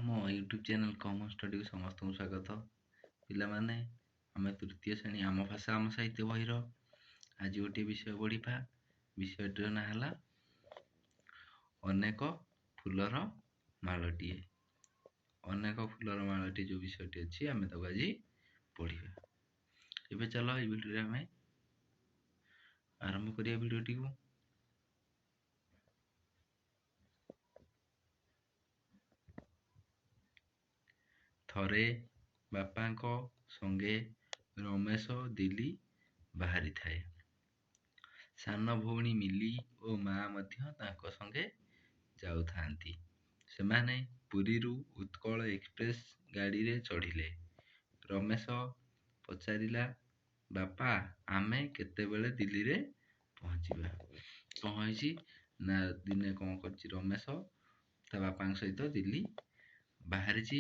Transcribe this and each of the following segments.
ଆମ YouTube channel common ଷ୍ଟଡିକୁ ସମସ୍ତଙ୍କୁ ସ୍ୱାଗତ। ପିଲାମାନେ, ଆମେ ତୃତୀୟ ଶ୍ରେଣୀ ଆମ ଭାଷା ଆମ ସାହିତ୍ୟ ବହିର ଆଜି ଗୋଟିଏ ବିଷୟ ପଢ଼ିବା। ବିଷୟଟିର ନାଁ ହେଲା ଅନେକ ଫୁଲର ମାଳଟିଏ। ଅନେକ ଫୁଲର ମାଳଟିଏ ଯେଉଁ ବିଷୟଟି ଅଛି, ଆମେ ତାକୁ ଆଜି ପଢ଼ିବା। ଏବେ ଚାଲ ଏଇ ଭିଡ଼ିଓରେ ଆମେ ଆରମ୍ଭ କରିବା ଭିଡ଼ିଓଟିକୁ। ଥରେ ବାପାଙ୍କ ସଙ୍ଗେ ରମେଶ ଦିଲ୍ଲୀ ବାହାରିଥାଏ। ସାନ ଭଉଣୀ ମିଲି ଓ ମା ମଧ୍ୟ ତାଙ୍କ ସଙ୍ଗେ ଯାଉଥାନ୍ତି। ସେମାନେ ପୁରୀରୁ ଉତ୍କଳ ଏକ୍ସପ୍ରେସ୍ ଗାଡ଼ିରେ ଚଢ଼ିଲେ। ରମେଶ ପଚାରିଲା, ବାପା, ଆମେ କେତେବେଳେ ଦିଲ୍ଲୀରେ ପହଞ୍ଚିବା? କ'ଣ ହେଇଛି ନା, ଦିନେ କ'ଣ କରିଛି ରମେଶ ତା ବାପାଙ୍କ ସହିତ ଦିଲ୍ଲୀ ବାହାରିଛି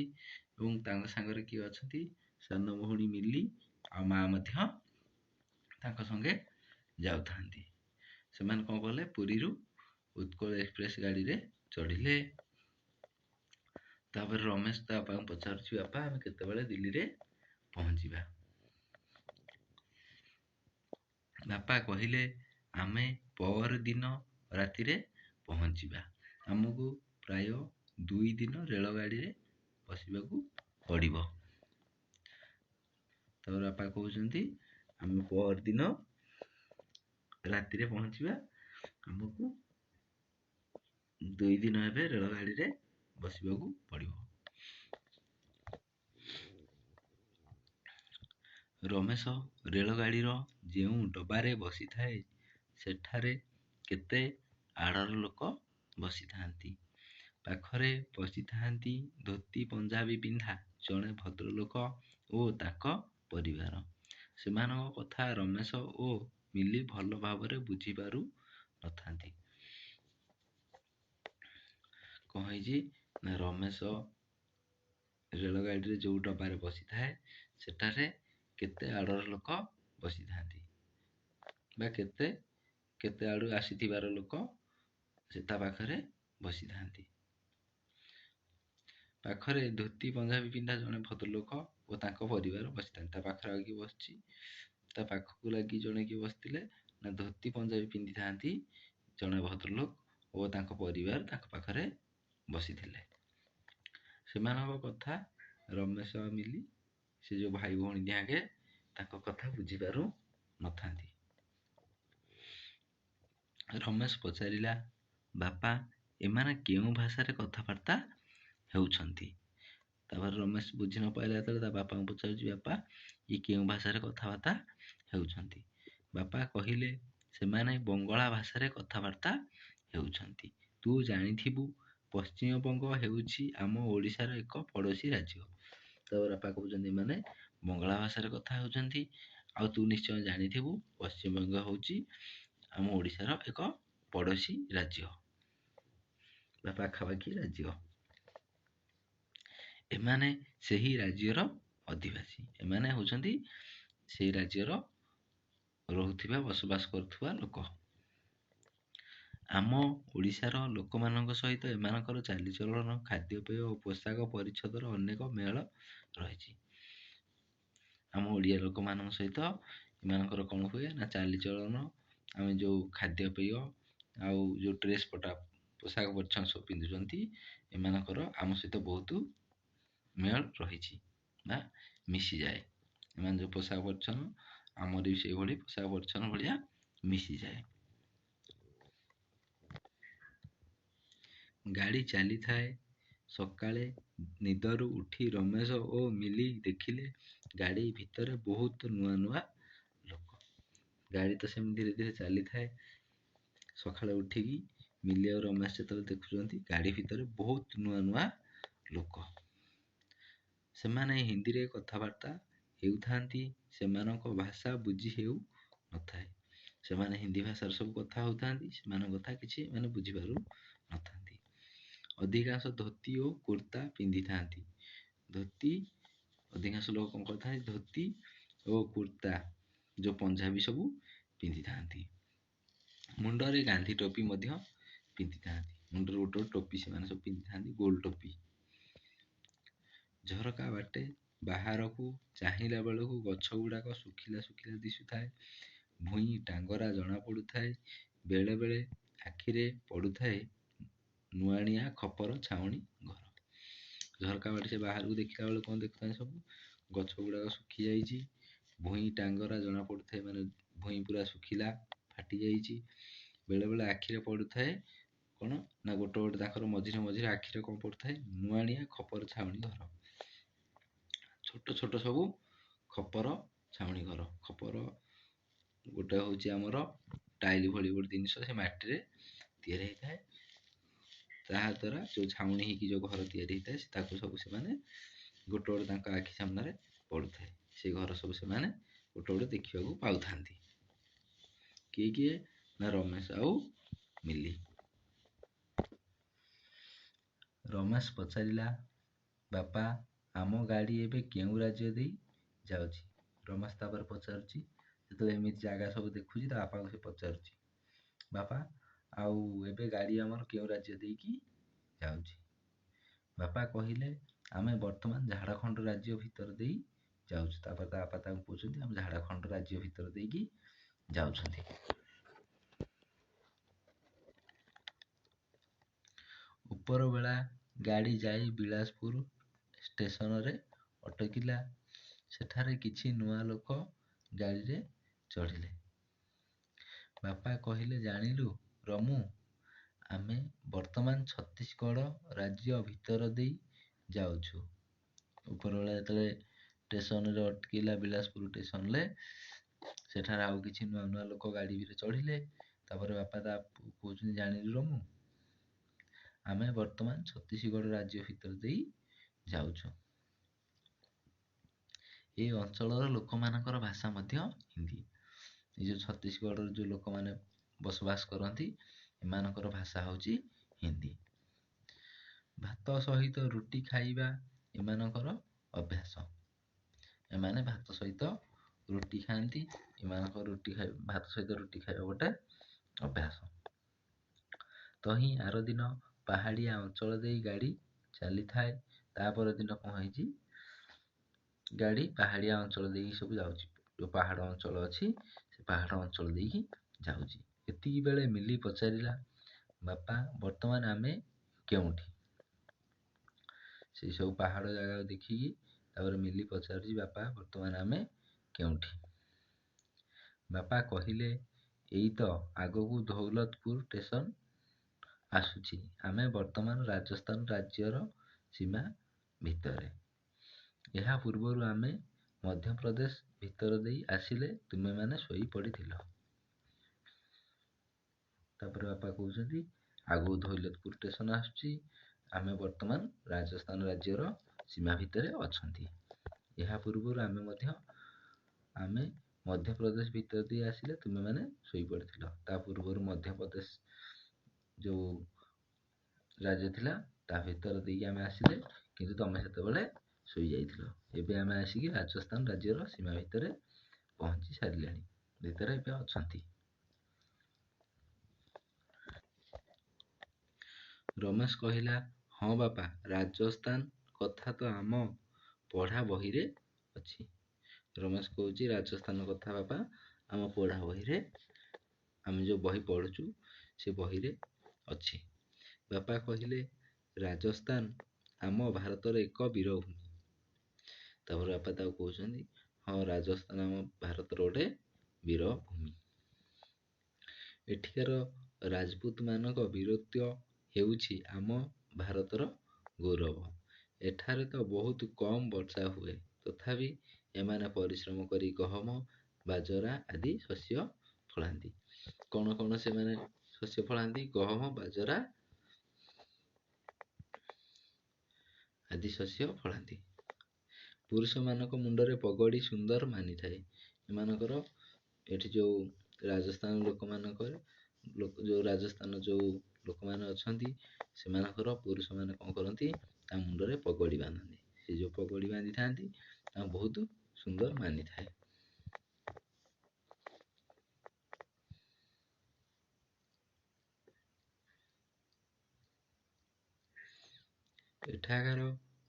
ଏବଂ ତାଙ୍କ ସାଙ୍ଗରେ କିଏ ଅଛନ୍ତି? ସାନ ଭଉଣୀ ମିଲି ଆଉ ମା ମଧ୍ୟ ତାଙ୍କ ସଙ୍ଗେ ଯାଉଥାନ୍ତି। ସେମାନେ କ'ଣ କଲେ? ପୁରୀରୁ ଉତ୍କଳ ଏକ୍ସପ୍ରେସ୍ ଗାଡ଼ିରେ ଚଢ଼ିଲେ। ତାପରେ ରମେଶ ତା ବାପାଙ୍କୁ ପଚାରୁଛି, ବାପା, ଆମେ କେତେବେଳେ ଦିଲ୍ଲୀରେ ପହଞ୍ଚିବା? ବାପା କହିଲେ, ଆମେ ପରଦିନ ରାତିରେ ପହଞ୍ଚିବା। ଆମକୁ ପ୍ରାୟ 2 ଦିନ ରେଳଗାଡ଼ିରେ ବସିବାକୁ ପଡ଼ିବ। ତାପରେ ବାପା କହୁଛନ୍ତି, ଆମେ ପରଦିନ ରାତିରେ ପହଞ୍ଚିବା, ଆମକୁ 2 ଦିନ ଏବେ ରେଳଗାଡ଼ିରେ ବସିବାକୁ ପଡ଼ିବ। ରମେଶ ରେଳଗାଡ଼ିର ଯେଉଁ ଡବାରେ ବସିଥାଏ, ସେଠାରେ କେତେ ଆଡ଼ର ଲୋକ ବସିଥାନ୍ତି। ପାଖରେ ବସିଥାନ୍ତି ଧୋତି ପଞ୍ଜାବୀ ପିନ୍ଧା ଜଣେ ଭଦ୍ରଲୋକ ଓ ତାଙ୍କ ପରିବାର। ସେମାନଙ୍କ କଥା ରମେଶ ଓ ମିଲି ଭଲ ଭାବରେ ବୁଝିପାରୁ ନଥାନ୍ତି। କ'ଣ ହେଇଛି ନା, ରମେଶ ରେଳଗାଡ଼ିରେ ଯେଉଁ ଡବାରେ ବସିଥାଏ, ସେଠାରେ କେତେ ଆଡ଼ର ଲୋକ ବସିଥାନ୍ତି ବା କେତେ ଆଡ଼ୁ ଆସିଥିବାର ଲୋକ ସେ ତା ପାଖରେ ବସିଥାନ୍ତି। ପାଖରେ ଧୋତି ପଞ୍ଜାବୀ ପିନ୍ଧା ଜଣେ ଭଦ୍ରଲୋକ ଓ ତାଙ୍କ ପରିବାର ବସିଥାନ୍ତି। ତା ପାଖରେ ଆଉ କିଏ ବସିଛି? ତା ପାଖକୁ ଲାଗି ଜଣେ କିଏ ବସିଥିଲେ ନା, ଧୋତି ପଞ୍ଜାବୀ ପିନ୍ଧିଥାନ୍ତି ଜଣେ ଭଦ୍ରଲୋକ ଓ ତାଙ୍କ ପରିବାର ତାଙ୍କ ପାଖରେ ବସିଥିଲେ। ସେମାନଙ୍କ କଥା ରମେଶ ଆଉ ମିଲି, ସେ ଯେଉଁ ଭାଇ ଭଉଣୀ ଦିହାଁକେ, ତାଙ୍କ କଥା ବୁଝିପାରୁ ନଥାନ୍ତି। ରମେଶ ପଚାରିଲା, ବାପା, ଏମାନେ କେଉଁ ଭାଷାରେ କଥାବାର୍ତ୍ତା ହେଉଛନ୍ତି? ତାପରେ ରମେଶ ବୁଝି ନ ପାଇଲା ଯେତେବେଳେ ତା ବାପାଙ୍କୁ ପଚାରୁଛି, ବାପା, ଇଏ କେଉଁ ଭାଷାରେ କଥାବାର୍ତ୍ତା ହେଉଛନ୍ତି? ବାପା କହିଲେ, ସେମାନେ ବଙ୍ଗଳା ଭାଷାରେ କଥାବାର୍ତ୍ତା ହେଉଛନ୍ତି। ତୁ ଜାଣିଥିବୁ, ପଶ୍ଚିମବଙ୍ଗ ହେଉଛି ଆମ ଓଡ଼ିଶାର ଏକ ପଡ଼ୋଶୀ ରାଜ୍ୟ। ତାପରେ ବାପା କହୁଛନ୍ତି, ଏମାନେ ବଙ୍ଗଳା ଭାଷାରେ କଥା ହେଉଛନ୍ତି। ଆଉ ତୁ ନିଶ୍ଚୟ ଜାଣିଥିବୁ, ପଶ୍ଚିମବଙ୍ଗ ହେଉଛି ଆମ ଓଡ଼ିଶାର ଏକ ପଡ଼ୋଶୀ ରାଜ୍ୟ ବା ପାଖାପାଖି ରାଜ୍ୟ। ଏମାନେ ସେହି ରାଜ୍ୟର ଅଧିବାସୀ। ଏମାନେ ହେଉଛନ୍ତି ସେହି ରାଜ୍ୟର ରହୁଥିବା ବସବାସ କରୁଥିବା ଲୋକ। ଆମ ଓଡ଼ିଶାର ଲୋକମାନଙ୍କ ସହିତ ଏମାନଙ୍କର ଚାଲିଚଳନ, ଖାଦ୍ୟପେୟ ଓ ପୋଷାକ ପରିଚ୍ଛଦର ଅନେକ ମେଳ ରହିଛି। ଆମ ଓଡ଼ିଆ ଲୋକମାନଙ୍କ ସହିତ ଏମାନଙ୍କର କ'ଣ ହୁଏ ନା, ଚାଲିଚଳନ, ଆମେ ଯେଉଁ ଖାଦ୍ୟପେୟ ଆଉ ଯେଉଁ ଡ୍ରେସ୍ ପଟା ପୋଷାକ ପରିଚ୍ଛଦ ସବୁ ପିନ୍ଧୁଛନ୍ତି, ଏମାନଙ୍କର ଆମ ସହିତ ବହୁତ ମେଳ ରହିଛି ବା ମିଶିଯାଏ। ଏମାନେ ଯେଉଁ ପୋଷାକ ପରିଚ୍ଛଦ ଆମର ବି ସେଇଭଳି ପୋଷାକ ପରିଚ୍ଛଦ ଭଳିଆ ମିଶିଯାଏ। ଗାଡ଼ି ଚାଲିଥାଏ। ସକାଳେ ନିଦରୁ ଉଠି ରମେଶ ଓ ମିଲି ଦେଖିଲେ ଗାଡ଼ି ଭିତରେ ବହୁତ ନୂଆ ନୂଆ ଲୋକ। ଗାଡ଼ି ତ ସେମିତି ଧୀରେ ଧୀରେ ଚାଲିଥାଏ। ସକାଳେ ଉଠିକି ମିଲି ଆଉ ରମେଶ ଯେତେବେଳେ ଦେଖୁଛନ୍ତି, ଗାଡ଼ି ଭିତରେ ବହୁତ ନୂଆ ନୂଆ ଲୋକ। ସେମାନେ ହିନ୍ଦୀରେ କଥାବାର୍ତ୍ତା ହେଉଥାନ୍ତି। ସେମାନଙ୍କ ଭାଷା ବୁଝି ହେଉ ନଥାଏ। ସେମାନେ ହିନ୍ଦୀ ଭାଷାରେ ସବୁ କଥା ହେଉଥାନ୍ତି। ସେମାନଙ୍କ କଥା କିଛି ମାନେ ବୁଝିପାରୁ ନଥାନ୍ତି। ଅଧିକାଂଶ ଧୋତି ଓ କୁର୍ତ୍ତା ପିନ୍ଧିଥାନ୍ତି। ଅଧିକାଂଶ ଲୋକ କ'ଣ କରିଥାନ୍ତି? ଧୋତି ଓ କୁର୍ତ୍ତା ଯେଉଁ ପଞ୍ଜାବୀ ସବୁ ପିନ୍ଧିଥାନ୍ତି। ମୁଣ୍ଡରେ ଗାନ୍ଧୀ ଟୋପି ମଧ୍ୟ ପିନ୍ଧିଥାନ୍ତି। ମୁଣ୍ଡରେ ଗୋଟେ ଗୋଟେ ଟୋପି ସେମାନେ ସବୁ ପିନ୍ଧିଥାନ୍ତି, ଗୋଲ ଟୋପି। ଝରକା ବାଟେ ବାହାରକୁ ଚାହିଁଲା ବେଳକୁ ଗଛ ଗୁଡ଼ାକ ଶୁଖିଲା ଶୁଖିଲା ଦିଶୁଥାଏ। ଭୂଇଁ ଟାଙ୍ଗରା ଜଣା ପଡ଼ୁଥାଏ। ବେଳେ ବେଳେ ଆଖିରେ ପଡ଼ୁଥାଏ ନୁଆଣିଆ ଖପର ଛାଉଣି ଘର। ଝରକା ବାଟେ ସେ ବାହାରକୁ ଦେଖିଲା ବେଳକୁ କ'ଣ ଦେଖୁଥାଏ? ସବୁ ଗଛ ଗୁଡ଼ାକ ଶୁଖି ଯାଇଛି। ଭୂଇଁ ଟାଙ୍ଗରା ଜଣା ପଡ଼ୁଥାଏ, ମାନେ ଭୂଇଁ ପୁରା ଶୁଖିଲା ଫାଟି ଯାଇଛି। ବେଳେ ବେଳେ ଆଖିରେ ପଡ଼ୁଥାଏ କ'ଣ ନା ଗୋଟେ ଗୋଟେ ତାଙ୍କର ମଝିରେ ମଝିରେ ଆଖିରେ କ'ଣ ପଡ଼ୁଥାଏ? ନୁଆଣିଆ ଖପର ଛାଉଣି ଘର। ଛୋଟ ଛୋଟ ସବୁ ଖପର ଛାଉଣି ଘର। ଖପର ଗୋଟେ ହେଉଛି ଆମର ଟାଇଲ ଭଳି ଗୋଟେ ଜିନିଷ, ସେ ମାଟିରେ ତିଆରି ହେଇଥାଏ। ତାହା ଦ୍ୱାରା ଯେଉଁ ଛାଉଣି ହେଇକି ଯେଉଁ ଘର ତିଆରି ହେଇଥାଏ ତାକୁ ସବୁ ସେମାନେ ଗୋଟେ ଗୋଟେ ତାଙ୍କ ଆଖି ସାମ୍ନାରେ ପଡ଼ୁଥାଏ। ସେ ଘର ସବୁ ସେମାନେ ଗୋଟେ ଗୋଟେ ଦେଖିବାକୁ ପାଉଥାନ୍ତି। କିଏ କିଏ? ନା ରମେଶ ଆଉ ମିଲି। ରମେଶ ପଚାରିଲା, ବାପା, ଆମ ଗାଡ଼ି ଏବେ କେଉଁ ରାଜ୍ୟ ଦେଇ ଯାଉଛି? ରମେଶ ତାପରେ ପଚାରୁଛି, ଯେତେବେଳେ ଏମିତି ଜାଗା ସବୁ ଦେଖୁଛି ତା ବାପାଙ୍କୁ ସେ ପଚାରୁଛି, ବାପା, ଆଉ ଏବେ ଗାଡ଼ି ଆମର କେଉଁ ରାଜ୍ୟ ଦେଇକି ଯାଉଛି? ବାପା କହିଲେ, ଆମେ ବର୍ତ୍ତମାନ ଝାଡ଼ଖଣ୍ଡ ରାଜ୍ୟ ଭିତର ଦେଇ ଯାଉଛୁ। ତାପରେ ତା ବାପା ତାଙ୍କୁ କହୁଛନ୍ତି, ଆମେ ଝାଡ଼ଖଣ୍ଡ ରାଜ୍ୟ ଭିତର ଦେଇକି ଯାଉଛନ୍ତି। ଉପରବେଳା ଗାଡ଼ି ଯାଇ ବିଳାସପୁର ଷ୍ଟେସନରେ ଅଟକିଲା। ସେଠାରେ କିଛି ନୂଆ ଲୋକ ଗାଡ଼ିରେ ଚଢ଼ିଲେ। ବାପା କହିଲେ, ଜାଣିଲୁ ରମୁ, ଆମେ ବର୍ତ୍ତମାନ ଛତିଶଗଡ଼ ରାଜ୍ୟ ଭିତର ଦେଇ ଯାଉଛୁ। ଉପରବେଳା ଯେତେବେଳେ ଷ୍ଟେସନରେ ଅଟକିଲା, ବିଳାସପୁର ଷ୍ଟେସନରେ, ସେଠାରେ ଆଉ କିଛି ନୂଆ ନୂଆ ଲୋକ ଗାଡ଼ି ଭିତରେ ଚଢ଼ିଲେ। ତାପରେ ବାପା ତା କହୁଛନ୍ତି, ଜାଣିଲୁ ରମୁ, ଆମେ ବର୍ତ୍ତମାନ ଛତିଶଗଡ଼ ରାଜ୍ୟ ଭିତର ଦେଇ ଯାଉଛୁ। ଏହି ଅଞ୍ଚଳର ଲୋକମାନଙ୍କର ଭାଷା ମଧ୍ୟ ହିନ୍ଦୀ। ଏ ଯେଉଁ ଛତିଶଗଡ଼ର ଯେଉଁ ଲୋକମାନେ ବସବାସ କରନ୍ତି, ଏମାନଙ୍କର ଭାଷା ହେଉଛି ହିନ୍ଦୀ। ଭାତ ସହିତ ରୁଟି ଖାଇବା ଏମାନଙ୍କର ଅଭ୍ୟାସ। ଏମାନେ ଭାତ ସହିତ ରୁଟି ଖାଆନ୍ତି। ଏମାନଙ୍କର ଭାତ ସହିତ ରୁଟି ଖାଇବା ଗୋଟେ ଅଭ୍ୟାସ। ତହିଁ ଆର ଦିନ ପାହାଡ଼ିଆ ଅଞ୍ଚଳ ଦେଇ ଗାଡ଼ି ଚାଲିଥାଏ। ତାପର ଦିନ କ'ଣ ହେଇଛି? ଗାଡ଼ି ପାହାଡ଼ିଆ ଅଞ୍ଚଳ ଦେଇକି ସବୁ ଯାଉଛି। ଯେଉଁ ପାହାଡ଼ ଅଞ୍ଚଳ ଅଛି, ସେ ପାହାଡ଼ ଅଞ୍ଚଳ ଦେଇକି ଯାଉଛି। ଏତିକି ବେଳେ ମିଲି ପଚାରିଲା, ବାପା, ବର୍ତ୍ତମାନ ଆମେ କେଉଁଠି? ସେଇ ସବୁ ପାହାଡ଼ ଜାଗାକୁ ଦେଖିକି ତାପରେ ମିଲି ପଚାରୁଛି, ବାପା, ବର୍ତ୍ତମାନ ଆମେ କେଉଁଠି? ବାପା କହିଲେ, ଏଇ ତ ଆଗକୁ ଦୌଲତପୁର ଷ୍ଟେସନ ଆସୁଛି। ଆମେ ବର୍ତ୍ତମାନ ରାଜସ୍ଥାନ ରାଜ୍ୟର ସୀମା ଭିତରେ। ଏହା ପୂର୍ବରୁ ଆମେ ମଧ୍ୟପ୍ରଦେଶ ଭିତର ଦେଇ ଆସିଲେ ତୁମେମାନେ ଶୋଇ ପଡ଼ିଥିଲ। ତାପରେ ବାପା କହୁଛନ୍ତି, ଆଗକୁ ଦୌଲତପୁର ଷ୍ଟେସନ ଆସୁଛି, ଆମେ ବର୍ତ୍ତମାନ ରାଜସ୍ଥାନ ରାଜ୍ୟର ସୀମା ଭିତରେ ଅଛନ୍ତି। ଏହା ପୂର୍ବରୁ ଆମେ ମଧ୍ୟପ୍ରଦେଶ ଭିତର ଦେଇ ଆସିଲେ ତୁମେମାନେ ଶୋଇପଡ଼ିଥିଲ। ତା ପୂର୍ବରୁ ମଧ୍ୟପ୍ରଦେଶ ଯେଉଁ ରାଜ୍ୟ ଥିଲା ତା ଭିତର ଦେଇକି ଆମେ ଆସିଲେ, କିନ୍ତୁ ତମେ ସେତେବେଳେ ଶୋଇଯାଇଥିଲ। ଏବେ ଆମେ ଆସିକି ରାଜସ୍ଥାନ ରାଜ୍ୟର ସୀମା ଭିତରେ ପହଞ୍ଚି ସାରିଲେଣି, ଭିତରେ ଏବେ ଅଛନ୍ତି। ରମେଶ କହିଲା, ହଁ ବାପା, ରାଜସ୍ଥାନ କଥା ତ ଆମ ପଢ଼ା ବହିରେ ଅଛି। ରମେଶ କହୁଛି, ରାଜସ୍ଥାନ କଥା ବାପା ଆମ ପଢ଼ା ବହିରେ, ଆମେ ଯେଉଁ ବହି ପଢ଼ୁଛୁ ସେ ବହିରେ ଅଛି। ବାପା କହିଲେ, ରାଜସ୍ଥାନ ଆମ ଭାରତର ଏକ ବୀରଭୂମି। ତାପରେ ବାପା ତାକୁ କହୁଛନ୍ତି, ହଁ, ରାଜସ୍ଥାନ ଆମ ଭାରତର ଗୋଟେ ବୀରଭୂମି। ଏଠିକାର ରାଜପୁତମାନଙ୍କ ବୀରତ୍ୱ ହେଉଛି ଆମ ଭାରତର ଗୌରବ। ଏଠାରେ ତ ବହୁତ କମ୍ ବର୍ଷା ହୁଏ, ତଥାପି ଏମାନେ ପରିଶ୍ରମ କରି ଗହମ, ବାଜରା ଆଦି ଶସ୍ୟ ଫଳାନ୍ତି। କ'ଣ କ'ଣ ସେମାନେ ଶସ୍ୟ ଫଳାନ୍ତି? ଗହମ, ବାଜରା ଆଦି ଶସ୍ୟ ଫଳାନ୍ତି। ପୁରୁଷମାନଙ୍କ ମୁଣ୍ଡରେ ପଗଡ଼ି ସୁନ୍ଦର ମାନିଥାଏ। ଏମାନଙ୍କର ଏଠି ଯେଉଁ ରାଜସ୍ଥାନ ଯେଉଁ ଲୋକମାନେ ଅଛନ୍ତି, ସେମାନଙ୍କର ପୁରୁଷମାନେ କ'ଣ କରନ୍ତି? ତା ମୁଣ୍ଡରେ ପଗଡ଼ି ବାନ୍ଧନ୍ତି। ସେ ଯେଉଁ ପଗଡ଼ି ବାନ୍ଧିଥାନ୍ତି ତାଙ୍କୁ ବହୁତ ସୁନ୍ଦର ମାନିଥାଏ। ଏଠାକାର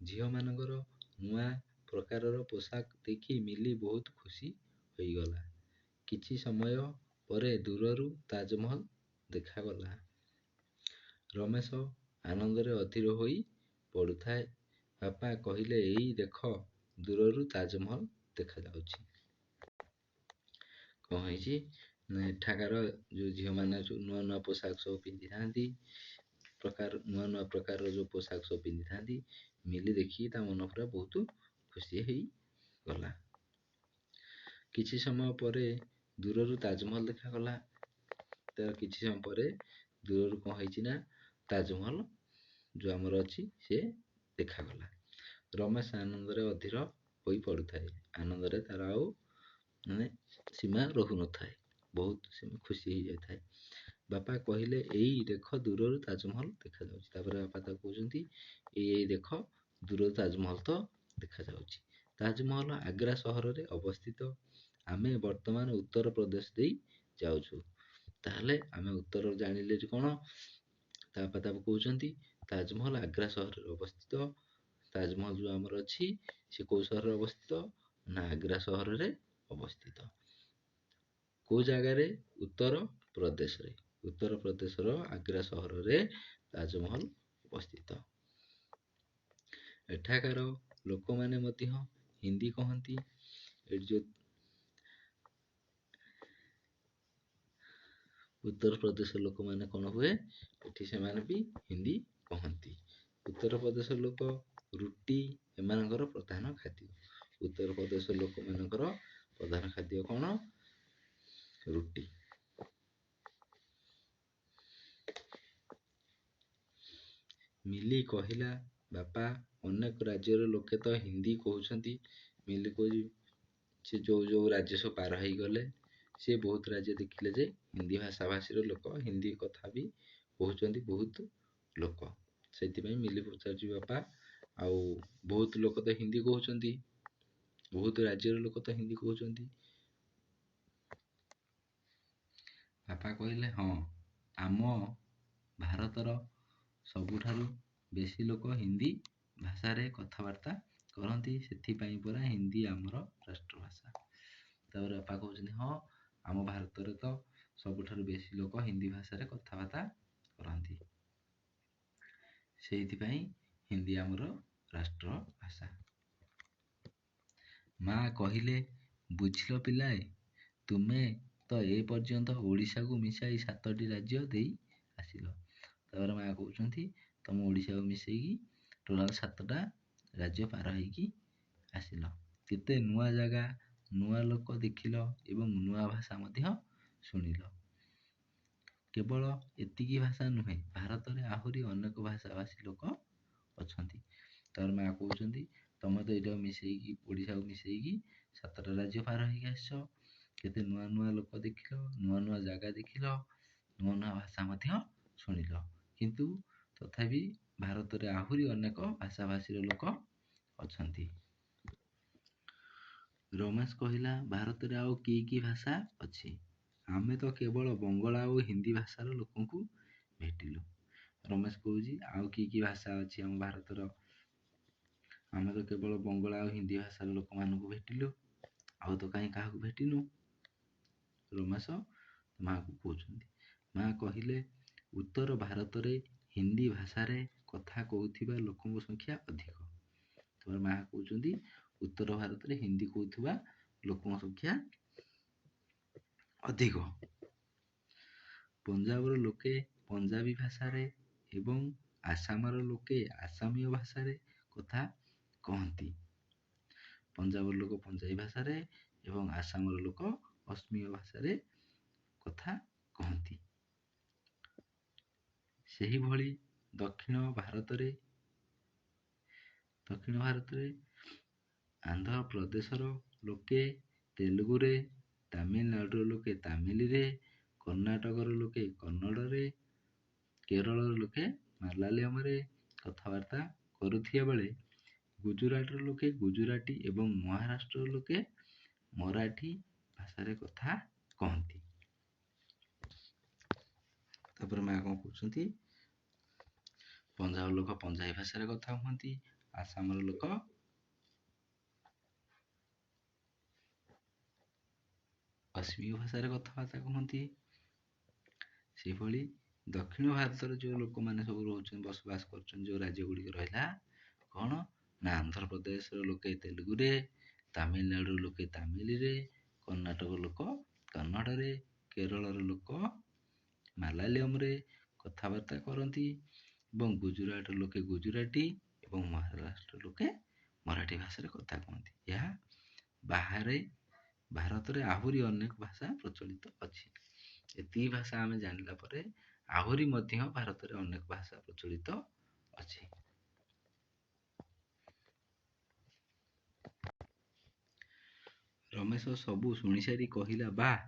ଝିଅମାନଙ୍କର ନୂଆ ପ୍ରକାରର ପୋଷାକ ଦେଖି ମିଲି ବହୁତ ଖୁସି ହୋଇଗଲା। କିଛି ସମୟ ପରେ ଦୂରରୁ ତାଜମହଲ ଦେଖାଗଲା। ରମେଶ ଆନନ୍ଦରେ ଅଧୀର ହୋଇ ପଡ଼ୁଥାଏ। ବାପା କହିଲେ, ଏଇ ଦେଖ, ଦୂରରୁ ତାଜମହଲ ଦେଖାଯାଉଛି। କ'ଣ ହେଇଛି ନା ଏଠାକାର ଯେଉଁ ଝିଅମାନେ ସବୁ ନୂଆ ନୂଆ ପୋଷାକ ସବୁ ପିନ୍ଧିଥାନ୍ତି, ନୂଆ ନୂଆ ପ୍ରକାରର ଯେଉଁ ପୋଷାକ ସବୁ ପିନ୍ଧିଥାନ୍ତି, ମିଲି ଦେଖିକି ତା ମନ ପୁରା ବହୁତ ଖୁସି ହେଇଗଲା। କିଛି ସମୟ ପରେ ଦୂରରୁ ତାଜମହଲ ଦେଖାଗଲା। ତ କିଛି ସମୟ ପରେ ଦୂରରୁ କ'ଣ ହେଇଛି ନା ତାଜମହଲ ଯେଉଁ ଆମର ଅଛି ସେ ଦେଖାଗଲା। ରମେଶ ଆନନ୍ଦରେ ଅଧୀର ହୋଇ ପଡ଼ୁଥାଏ। ଆନନ୍ଦରେ ତାର ଆଉ ମାନେ ସୀମା ରହୁନଥାଏ, ବହୁତ ଖୁସି ହେଇଯାଇଥାଏ। ବାପା କହିଲେ, ଏଇ ଦେଖ, ଦୂରରୁ ତାଜମହଲ ଦେଖାଯାଉଛି। ତାପରେ ବାପା ତାକୁ କହୁଛନ୍ତି, ଏଇ ଦେଖ, ଦୂରରୁ ତାଜମହଲ ତ ଦେଖାଯାଉଛି। ତାଜମହଲ ଆଗ୍ରା ସହରରେ ଅବସ୍ଥିତ। ଆମେ ବର୍ତ୍ତମାନ ଉତ୍ତରପ୍ରଦେଶ ଦେଇ ଯାଉଛୁ। ତାହେଲେ ଆମେ ଉତ୍ତର ଜାଣିଲେ ଯେ କ'ଣ, ତା ବାପା ତାକୁ କହୁଛନ୍ତି ତାଜମହଲ ଆଗ୍ରା ସହରରେ ଅବସ୍ଥିତ। ତାଜମହଲ ଯେଉଁ ଆମର ଅଛି ସେ କୋଉ ସହରରେ ଅବସ୍ଥିତ ନା ଆଗ୍ରା ସହରରେ ଅବସ୍ଥିତ। କୋଉ ଜାଗାରେ? ଉତ୍ତରପ୍ରଦେଶରେ। ଉତ୍ତରପ୍ରଦେଶର ଆଗ୍ରା ସହରରେ ତାଜମହଲ ଅବସ୍ଥିତ। ଏଠାକାର ଲୋକମାନେ ମଧ୍ୟ ହିନ୍ଦୀ କହନ୍ତି। ଏଠି ଯେଉଁ ଉତ୍ତରପ୍ରଦେଶର ଲୋକମାନେ କ'ଣ ହୁଏ, ଏଠି ସେମାନେ ବି ହିନ୍ଦୀ କହନ୍ତି। ଉତ୍ତରପ୍ରଦେଶର ଲୋକ ରୁଟି ଏମାନଙ୍କର ପ୍ରଧାନ ଖାଦ୍ୟ। ଉତ୍ତରପ୍ରଦେଶର ଲୋକମାନଙ୍କର ପ୍ରଧାନ ଖାଦ୍ୟ କ'ଣ? ରୁଟି। ମିଲି କହିଲା, ବାପା, ଅନେକ ରାଜ୍ୟର ଲୋକେ ତ ହିନ୍ଦୀ କହୁଛନ୍ତି। ମିଲି କହୁଛି ସେ ଯେଉଁ ରାଜ୍ୟ ସବୁ ପାର ହେଇଗଲେ ସେ ବହୁତ ରାଜ୍ୟ ଦେଖିଲେ ଯେ ହିନ୍ଦୀ ଭାଷାଭାଷୀର ଲୋକ ହିନ୍ଦୀ କଥା ବି କହୁଛନ୍ତି ବହୁତ ଲୋକ। ସେଥିପାଇଁ ମିଲି ପଚାରୁଛି, ବାପା, ଆଉ ବହୁତ ଲୋକ ତ ହିନ୍ଦୀ କହୁଛନ୍ତି, ବହୁତ ରାଜ୍ୟର ଲୋକ ତ ହିନ୍ଦୀ କହୁଛନ୍ତି। ବାପା କହିଲେ, ହଁ, ଆମ ଭାରତର ସବୁଠାରୁ ବେଶୀ ଲୋକ ହିନ୍ଦୀ ଭାଷାରେ କଥାବାର୍ତ୍ତା କରନ୍ତି। ସେଥିପାଇଁ ପରା ହିନ୍ଦୀ ଆମର ରାଷ୍ଟ୍ରଭାଷା। ତାପରେ ବାପା କହୁଛନ୍ତି, ହଁ, ଆମ ଭାରତରେ ତ ସବୁଠାରୁ ବେଶୀ ଲୋକ ହିନ୍ଦୀ ଭାଷାରେ କଥାବାର୍ତ୍ତା କରନ୍ତି। ସେଇଥିପାଇଁ ହିନ୍ଦୀ ଆମର ରାଷ୍ଟ୍ରଭାଷା। ମା କହିଲେ, ବୁଝିଲ ପିଲାଏ, ତୁମେ ତ ଏ ପର୍ଯ୍ୟନ୍ତ ଓଡ଼ିଶାକୁ ମିଶାଇ 7ଟି ରାଜ୍ୟ ଦେଇ ଆସିଲ। ତାପରେ ମା କହୁଛନ୍ତି, ତମ ଓଡ଼ିଶାକୁ ମିଶେଇକି ଟୋଟାଲ 7ଟା ରାଜ୍ୟ ପାର ହେଇକି ଆସିଲ। କେତେ ନୂଆ ଜାଗା, ନୂଆ ଲୋକ ଦେଖିଲ ଏବଂ ନୂଆ ଭାଷା ମଧ୍ୟ ଶୁଣିଲ। କେବଳ ଏତିକି ଭାଷା ନୁହେଁ, ଭାରତରେ ଆହୁରି ଅନେକ ଭାଷାଭାଷୀ ଲୋକ ଅଛନ୍ତି। ତାପରେ ମା କହୁଛନ୍ତି, ତମେ ତ ଏଇଟାକୁ ମିଶେଇକି ଓଡ଼ିଶାକୁ ମିଶେଇକି 7ଟା ରାଜ୍ୟ ପାର ହେଇକି ଆସିଛ। କେତେ ନୂଆ ନୂଆ ଲୋକ ଦେଖିଲ, ନୂଆ ନୂଆ ଜାଗା ଦେଖିଲ, ନୂଆ ନୂଆ ଭାଷା ମଧ୍ୟ ଶୁଣିଲ। କିନ୍ତୁ ତଥାପି ଭାରତରେ ଆହୁରି ଅନେକ ଭାଷାଭାଷୀର ଲୋକ ଅଛନ୍ତି। ରମେଶ କହିଲା, ଭାରତରେ ଆଉ କି କି ଭାଷା ଅଛି? ଆମେ ତ କେବଳ ବଙ୍ଗଳା ଓ ହିନ୍ଦୀ ଭାଷାର ଲୋକଙ୍କୁ ଭେଟିଲୁ। ରମେଶ କହୁଛି, ଆଉ କି କି ଭାଷା ଅଛି ଆମ ଭାରତର? ଆମେ ତ କେବଳ ବଙ୍ଗଳା ଆଉ ହିନ୍ଦୀ ଭାଷାର ଲୋକମାନଙ୍କୁ ଭେଟିଲୁ, ଆଉ ତ କାହିଁ କାହାକୁ ଭେଟିନୁ। ରମେଶ ମାଆକୁ କହୁଛନ୍ତି। ମା କହିଲେ, ଉତ୍ତର ଭାରତରେ ହିନ୍ଦୀ ଭାଷାରେ କଥା କହୁଥିବା ଲୋକଙ୍କ ସଂଖ୍ୟା ଅଧିକ। ତାପରେ ମା କହୁଛନ୍ତି, ଉତ୍ତର ଭାରତରେ ହିନ୍ଦୀ କହୁଥିବା ଲୋକଙ୍କ ସଂଖ୍ୟା ଅଧିକ। ପଞ୍ଜାବର ଲୋକେ ପଞ୍ଜାବୀ ଭାଷାରେ ଏବଂ ଆସାମର ଲୋକେ ଆସାମୀୟ ଭାଷାରେ କଥା କହନ୍ତି। ପଞ୍ଜାବର ଲୋକ ପଞ୍ଜାବୀ ଭାଷାରେ ଏବଂ ଆସାମର ଲୋକ ଅସମୀୟ ଭାଷାରେ କଥା କହନ୍ତି। ସେହିଭଳି ଦକ୍ଷିଣ ଭାରତରେ ଆନ୍ଧ୍ରପ୍ରଦେଶର ଲୋକେ ତେଲୁଗୁରେ, ତାମିଲନାଡୁର ଲୋକେ ତାମିଲରେ, କର୍ଣ୍ଣାଟକର ଲୋକେ କନ୍ନଡ଼ରେ, କେରଳର ଲୋକେ ମାଲାୟାଲମରେ କଥାବାର୍ତ୍ତା କରୁଥିବା ବେଳେ ଗୁଜରାଟର ଲୋକେ ଗୁଜରାଟୀ ଏବଂ ମହାରାଷ୍ଟ୍ରର ଲୋକେ ମରାଠୀ ଭାଷାରେ କଥା କହନ୍ତି। ତାପରେ ମା କ'ଣ କହୁଛନ୍ତି, ପଞ୍ଜାବ ଲୋକ ପଞ୍ଜାବୀ ଭାଷାରେ କଥା ହୁଅନ୍ତି, ଆସାମର ଲୋକ ଅସ୍ମିୟ ଭାଷାରେ କଥାବାର୍ତ୍ତା କୁହନ୍ତି। ସେହିଭଳି ଦକ୍ଷିଣ ଭାରତରେ ଯେଉଁ ଲୋକମାନେ ସବୁ ରହୁଛନ୍ତି, ବସବାସ କରୁଛନ୍ତି, ଯେଉଁ ରାଜ୍ୟ ଗୁଡ଼ିକ ରହିଲା କ'ଣ ନା ଆନ୍ଧ୍ରପ୍ରଦେଶର ଲୋକେ ତେଲୁଗୁରେ, ତାମିଲନାଡ଼ୁର ଲୋକେ ତାମିଲରେ, କର୍ଣ୍ଣାଟକ ଲୋକ କନ୍ନଡ଼ରେ, କେରଳର ଲୋକ ମାଲାୟାଲମରେ କଥାବାର୍ତ୍ତା କରନ୍ତି ଏବଂ ଗୁଜୁରାଟର ଲୋକେ ଗୁଜୁରାଟୀ ଏବଂ ମହାରାଷ୍ଟ୍ର ଲୋକେ ମରାଠୀ ଭାଷାରେ କଥା କୁହନ୍ତି। ଏହା ବାହାରେ ଭାରତରେ ଆହୁରି ଅନେକ ଭାଷା ପ୍ରଚଳିତ ଅଛି। ଏତିକି ଭାଷା ଆମେ ଜାଣିଲା ପରେ ଆହୁରି ମଧ୍ୟ ଭାରତରେ ଅନେକ ଭାଷା ପ୍ରଚଳିତ ଅଛି। ରମେଶ ସବୁ ଶୁଣିସାରି କହିଲା, ବାଃ,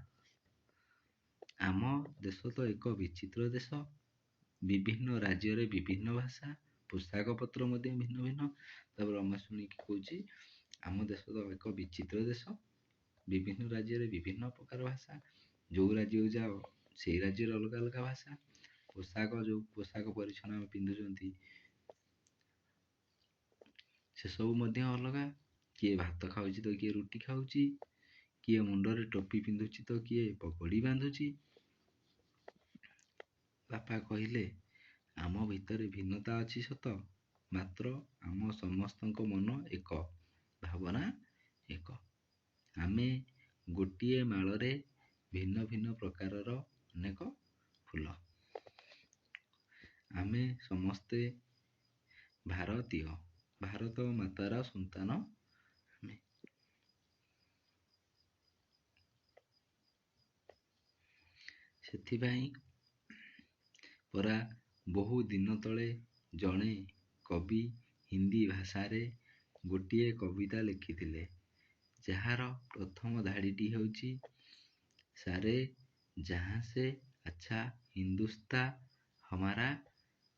ଆମ ଦେଶ ତ ଏକ ବିଚିତ୍ର ଦେଶ। ବିଭିନ୍ନ ରାଜ୍ୟରେ ବିଭିନ୍ନ ଭାଷା, ପୋଷାକ ପତ୍ର ମଧ୍ୟ ଭିନ୍ନ ଭିନ୍ନ। ତାପରେ ରମେଶ ଶୁଣିକି କହୁଛି, ଆମ ଦେଶ ତ ଏକ ବିଚିତ୍ର ଦେଶ, ବିଭିନ୍ନ ରାଜ୍ୟରେ ବିଭିନ୍ନ ପ୍ରକାର ଭାଷା, ଯୋଉ ରାଜ୍ୟକୁ ଯାଅ ସେଇ ରାଜ୍ୟରେ ଅଲଗା ଅଲଗା ଭାଷା, ଯୋଉ ପୋଷାକ ପରିଚ୍ଛନ୍ନ ଆମେ ପିନ୍ଧୁଛନ୍ତି ସେସବୁ ମଧ୍ୟ ଅଲଗା। କିଏ ଭାତ ଖାଉଛି ତ କିଏ ରୁଟି ଖାଉଛି, କିଏ ମୁଣ୍ଡରେ ଟୋପି ପିନ୍ଧୁଛି ତ କିଏ ପଗଡ଼ି ବାନ୍ଧୁଛି। ବାପା କହିଲେ, ଆମ ଭିତରେ ଭିନ୍ନତା ଅଛି ସତ, ମାତ୍ର ଆମ ସମସ୍ତଙ୍କ ମନ ଏକ, ଭାବନା ଏକ। ଆମେ ଗୋଟିଏ ମାଳରେ ଭିନ୍ନ ଭିନ୍ନ ପ୍ରକାରର ଅନେକ ଫୁଲ। ଆମେ ସମସ୍ତେ ଭାରତୀୟ, ଭାରତ ମାତାର ସନ୍ତାନ ଆମେ। ସେଥିପାଇଁ ପରା ବହୁ ଦିନ ତଳେ ଜଣେ କବି ହିନ୍ଦୀ ଭାଷାରେ ଗୋଟିଏ କବିତା ଲେଖିଥିଲେ, ଯାହାର ପ୍ରଥମ ଧାଡ଼ିଟି ହେଉଛି, ସାରେ ଜହାଁ ସେ ଆଚ୍ଛା ହିନ୍ଦୁସ୍ତା ହମାରା।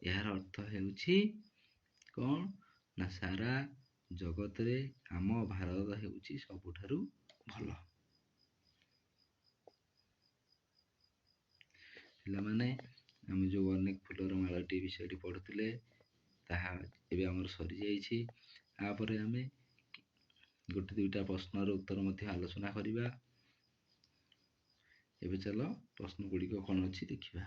ଏହାର ଅର୍ଥ ହେଉଛି କ'ଣ ନା ସାରା ଜଗତରେ ଆମ ଭାରତ ହେଉଛି ସବୁଠାରୁ ଭଲ। ପିଲାମାନେ, ଆମେ ଯେଉଁ ଅନେକ ଫୁଲର ମାଳଟି ବିଷୟଟି ପଢ଼ୁଥିଲେ ତାହା ଏବେ ଆମର ସରିଯାଇଛି। ତାପରେ ଆମେ ଗୋଟେ ଦୁଇଟା ପ୍ରଶ୍ନର ଉତ୍ତର ମଧ୍ୟ ଆଲୋଚନା କରିବା। ଏବେ ଚାଲ ପ୍ରଶ୍ନ ଗୁଡ଼ିକ କ'ଣ ଅଛି ଦେଖିବା।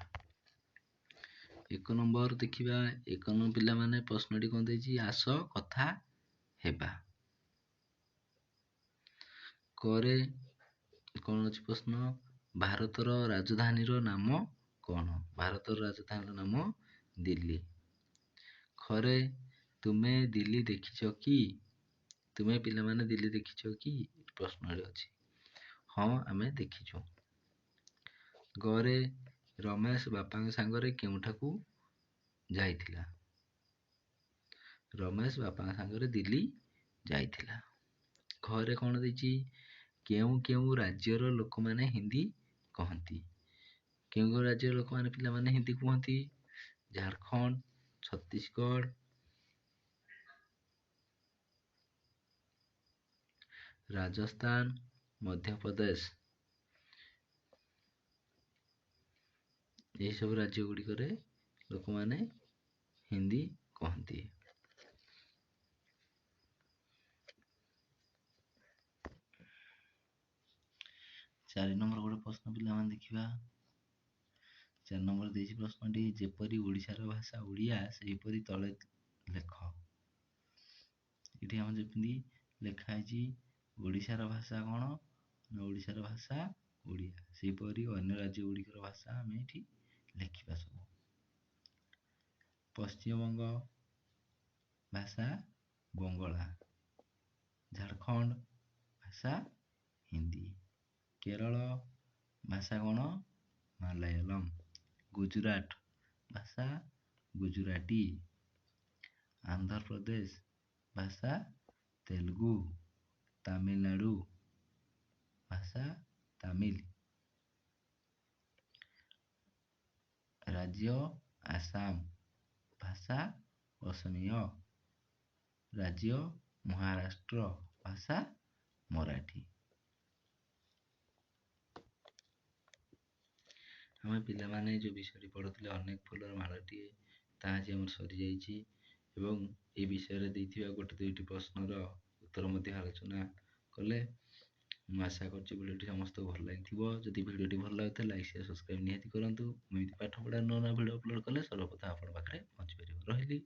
1 ନମ୍ବର ଦେଖିବା। 1 ନମ୍ବର ପିଲାମାନେ ପ୍ରଶ୍ନଟି କ'ଣ ଦେଇଛି, ଆସ କଥା ହେବା। କରେ କ'ଣ ଅଛି ପ୍ରଶ୍ନ, ଭାରତର ରାଜଧାନୀର ନାମ କ'ଣ? ଭାରତର ରାଜଧାନୀର ନାମ ଦିଲ୍ଲୀ। ଖରେ ତୁମେ ଦିଲ୍ଲୀ ଦେଖିଛ କି? ତୁମେ ପିଲାମାନେ ଦିଲ୍ଲୀ ଦେଖିଛ କି? ପ୍ରଶ୍ନରେ ଅଛି। ହଁ, ଆମେ ଦେଖିଛୁ। ଗରେ ରମେଶ ବାପାଙ୍କ ସାଙ୍ଗରେ କେଉଁଠାକୁ ଯାଇଥିଲା? ରମେଶ ବାପାଙ୍କ ସାଙ୍ଗରେ ଦିଲ୍ଲୀ ଯାଇଥିଲା। ଘରେ କ'ଣ ଦେଇଛି, କେଉଁ କେଉଁ ରାଜ୍ୟର ଲୋକମାନେ ହିନ୍ଦୀ କହନ୍ତି? କେଉଁ କେଉଁ ରାଜ୍ୟର ଲୋକମାନେ ପିଲାମାନେ ହିନ୍ଦୀ କୁହନ୍ତି? ଝାଡ଼ଖଣ୍ଡ, ଛତିଶଗଡ଼, ରାଜସ୍ଥାନ, ମଧ୍ୟପ୍ରଦେଶ, ଏହିସବୁ ରାଜ୍ୟ ଗୁଡ଼ିକରେ ଲୋକମାନେ ହିନ୍ଦୀ କହନ୍ତି। 4 ନମ୍ବର ଗୋଟେ ପ୍ରଶ୍ନ ପିଲାମାନେ ଦେଖିବା। 4 ନମ୍ବର ଦେଇଛି ପ୍ରଶ୍ନଟି, ଯେପରି ଓଡ଼ିଶାର ଭାଷା ଓଡ଼ିଆ ସେହିପରି ତଳେ ଲେଖ। ଏଠି ଆମର ଯେମିତି ଲେଖା ହେଇଛି, ଓଡ଼ିଶାର ଭାଷା କ'ଣ ନା ଓଡ଼ିଶାର ଭାଷା ଓଡ଼ିଆ, ସେହିପରି ଅନ୍ୟ ରାଜ୍ୟ ଗୁଡ଼ିକର ଭାଷା ଆମେ ଏଠି ଲେଖିବା ସବୁ। ପଶ୍ଚିମବଙ୍ଗ ଭାଷା ବଙ୍ଗଳା, ଝାଡ଼ଖଣ୍ଡ ଭାଷା ହିନ୍ଦୀ, କେରଳ ଭାଷା କ'ଣ ମାଲାୟାଲମ, ଗୁଜୁରାଟ ଭାଷା ଗୁଜୁରାଟୀ, ଆନ୍ଧ୍ରପ୍ରଦେଶ ଭାଷା ତେଲୁଗୁ, ତାମିଲନାଡ଼ୁ ଭାଷା ତାମିଲ, ରାଜ୍ୟ ଆସାମ ଭାଷା ଅସମୀୟ, ରାଜ୍ୟ ମହାରାଷ୍ଟ୍ର ଭାଷା ମରାଠୀ। ଆମେ ପିଲାମାନେ ଯେଉଁ ବିଷୟଟି ପଢ଼ୁଥିଲେ ଅନେକ ଫୁଲର ମାଳଟିଏ, ତାହା ଆଜି ଆମର ସରିଯାଇଛି ଏବଂ ଏ ବିଷୟରେ ଦେଇଥିବା ଗୋଟେ ଦୁଇଟି ପ୍ରଶ୍ନର ଉତ୍ତର ମଧ୍ୟ ଆଲୋଚନା କଲେ। ମୁଁ ଆଶା କରୁଛି ଭିଡ଼ିଓଟି ସମସ୍ତଙ୍କୁ ଭଲ ଲାଗିଥିବ। ଯଦି ଭିଡ଼ିଓଟି ଭଲ ଲାଗୁଥିଲା ଲାଇକ୍ ସେୟାର ସବସ୍କ୍ରାଇବ୍ ନିହାତି କରନ୍ତୁ। ମୁଁ ଏମିତି ପାଠ ପଢ଼ା ନୂଆ ନୂଆ ଭିଡ଼ିଓ ଅପଲୋଡ଼ କଲେ ସର୍ବପ୍ରଥମେ ଆପଣଙ୍କ ପାଖରେ ପହଞ୍ଚିପାରିବ। ରହିଲି।